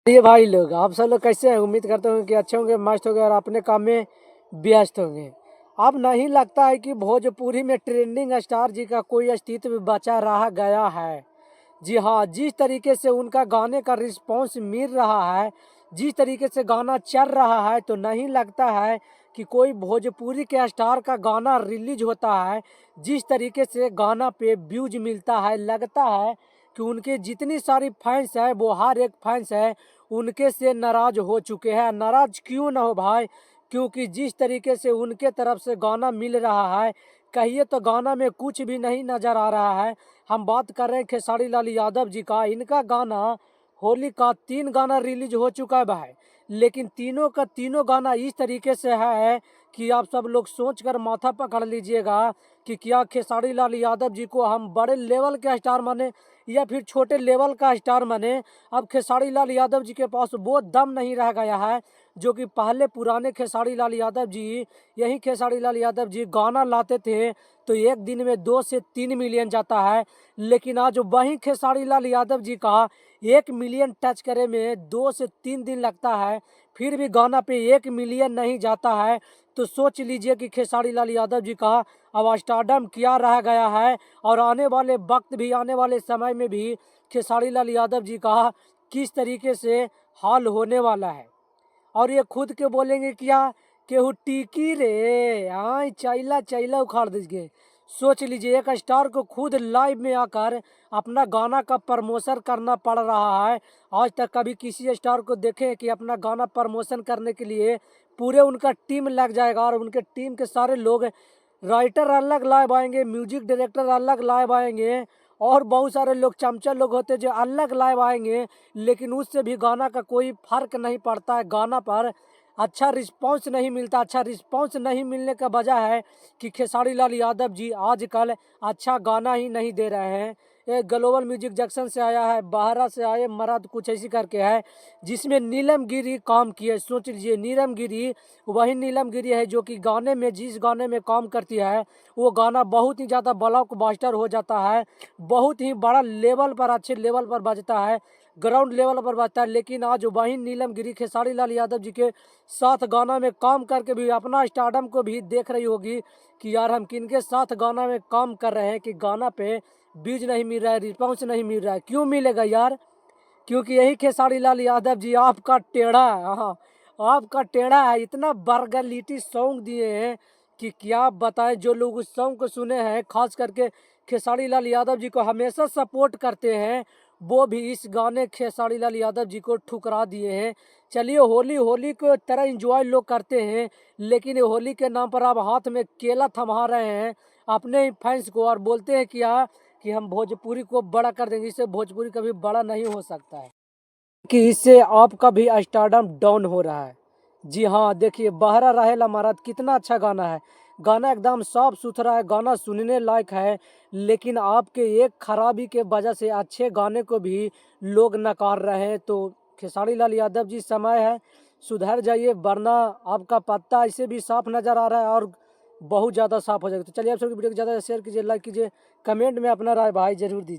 ये भाई लोग, आप सब लोग कैसे हैं? उम्मीद करते होंगे कि अच्छे होंगे, मस्त होंगे और अपने काम में व्यस्त होंगे। अब नहीं लगता है कि भोजपुरी में ट्रेंडिंग स्टार जी का कोई अस्तित्व बचा रह गया है। जी हाँ, जिस तरीके से उनका गाने का रिस्पॉन्स मिल रहा है, जिस तरीके से गाना चल रहा है, तो नहीं लगता है कि कोई भोजपुरी के स्टार का गाना रिलीज होता है। जिस तरीके से गाना पे व्यूज मिलता है, लगता है कि उनके जितनी सारी फैंस है, वो हर एक फैंस है उनके से नाराज हो चुके हैं। नाराज क्यों ना हो भाई, क्योंकि जिस तरीके से उनके तरफ से गाना मिल रहा है, कहिए तो गाना में कुछ भी नहीं नजर आ रहा है। हम बात कर रहे हैं खेसारी लाल यादव जी का। इनका गाना होली का 3 गाना रिलीज हो चुका है भाई, लेकिन तीनों का तीनों गाना इस तरीके से है कि आप सब लोग सोच कर माथा पकड़ लीजिएगा कि क्या खेसारी लाल यादव जी को हम बड़े लेवल के स्टार माने या फिर छोटे लेवल का स्टार माने। अब खेसारी लाल यादव जी के पास वो दम नहीं रह गया है जो कि पहले पुराने खेसारी लाल यादव जी, यही खेसारी लाल यादव जी गाना लाते थे तो एक दिन में 2 से 3 मिलियन जाता है। लेकिन आज वही खेसारी लाल यादव जी का 1 मिलियन टच करे में 2 से 3 दिन लगता है, फिर भी गाना पे 1 मिलियन नहीं जाता है। तो सोच लीजिए कि खेसारी लाल यादव जी का अब स्टारडम क्या रह गया है और आने वाले वक्त भी, आने वाले समय में भी खेसारी लाल यादव जी का किस तरीके से हाल होने वाला है। और ये खुद के बोलेंगे क्या, केहू टिकी रे, हाँ चैला चैला उखाड़ दीजिए। सोच लीजिए, एक स्टार को खुद लाइव में आकर अपना गाना का प्रमोशन करना पड़ रहा है। आज तक कभी किसी स्टार को देखे कि अपना गाना प्रमोशन करने के लिए पूरे उनका टीम लग जाएगा और उनके टीम के सारे लोग, राइटर अलग लाइव आएंगे, म्यूजिक डायरेक्टर अलग लाइव आएंगे और बहुत सारे लोग चमचा लोग होते हैं जो अलग लाइव आएंगे, लेकिन उससे भी गाना का कोई फर्क नहीं पड़ता है। गाना पर अच्छा रिस्पांस नहीं मिलता। अच्छा रिस्पांस नहीं मिलने का वजह है कि खेसारी लाल यादव जी आजकल अच्छा गाना ही नहीं दे रहे हैं। ये ग्लोबल म्यूजिक जंक्शन से आया है, बाहरा से आए मरद कुछ ऐसी करके है, जिसमें नीलम गिरी काम किए। सोच लीजिए, नीलम गिरी वही नीलम गिरी है जो कि गाने में, जिस गाने में काम करती है वो गाना बहुत ही ज़्यादा ब्लॉकबस्टर हो जाता है, बहुत ही बड़ा लेवल पर, अच्छे लेवल पर बजता है, ग्राउंड लेवल पर बजता है। लेकिन आज वही नीलम गिरी खेसारी लाल यादव जी के साथ गाना में काम करके भी अपना स्टारडम को भी देख रही होगी कि यार हम किनके साथ गाना में काम कर रहे हैं कि गाना पे व्यूज नहीं मिल रहा है, रिस्पॉन्स नहीं मिल रहा है। क्यों मिलेगा यार? क्योंकि यही खेसारी लाल यादव जी आपका टेढ़ा है। हाँ, आपका टेढ़ा है। इतना बर्गलिटी सॉन्ग दिए हैं कि क्या बताएं। जो लोग उस सॉन्ग को सुने हैं, खास करके खेसारी लाल यादव जी को हमेशा सपोर्ट करते हैं, वो भी इस गाने खेसारी लाल यादव जी को ठुकरा दिए हैं। चलिए, होली होली को तरह एंजॉय लोग करते हैं, लेकिन ये होली के नाम पर आप हाथ में केला थमा रहे हैं अपने ही फैंस को और बोलते हैं कि हम भोजपुरी को बड़ा कर देंगे। इससे भोजपुरी कभी बड़ा नहीं हो सकता है, कि इससे आपका भी स्टारडम डाउन हो रहा है। जी हाँ, देखिए, बहरा रहेला महाराज कितना अच्छा गाना है। गाना एकदम साफ सुथरा है, गाना सुनने लायक है, लेकिन आपके एक खराबी के वजह से अच्छे गाने को भी लोग नकार रहे हैं। तो खेसारी लाल यादव जी, समय है, सुधर जाइए, वरना आपका पत्ता ऐसे भी साफ नज़र आ रहा है और बहुत ज़्यादा साफ हो जाएगा। तो चलिए, आप सबकी वीडियो को ज़्यादा शेयर कीजिए, लाइक कीजिए, कमेंट में अपना राय भाई जरूर दीजिए।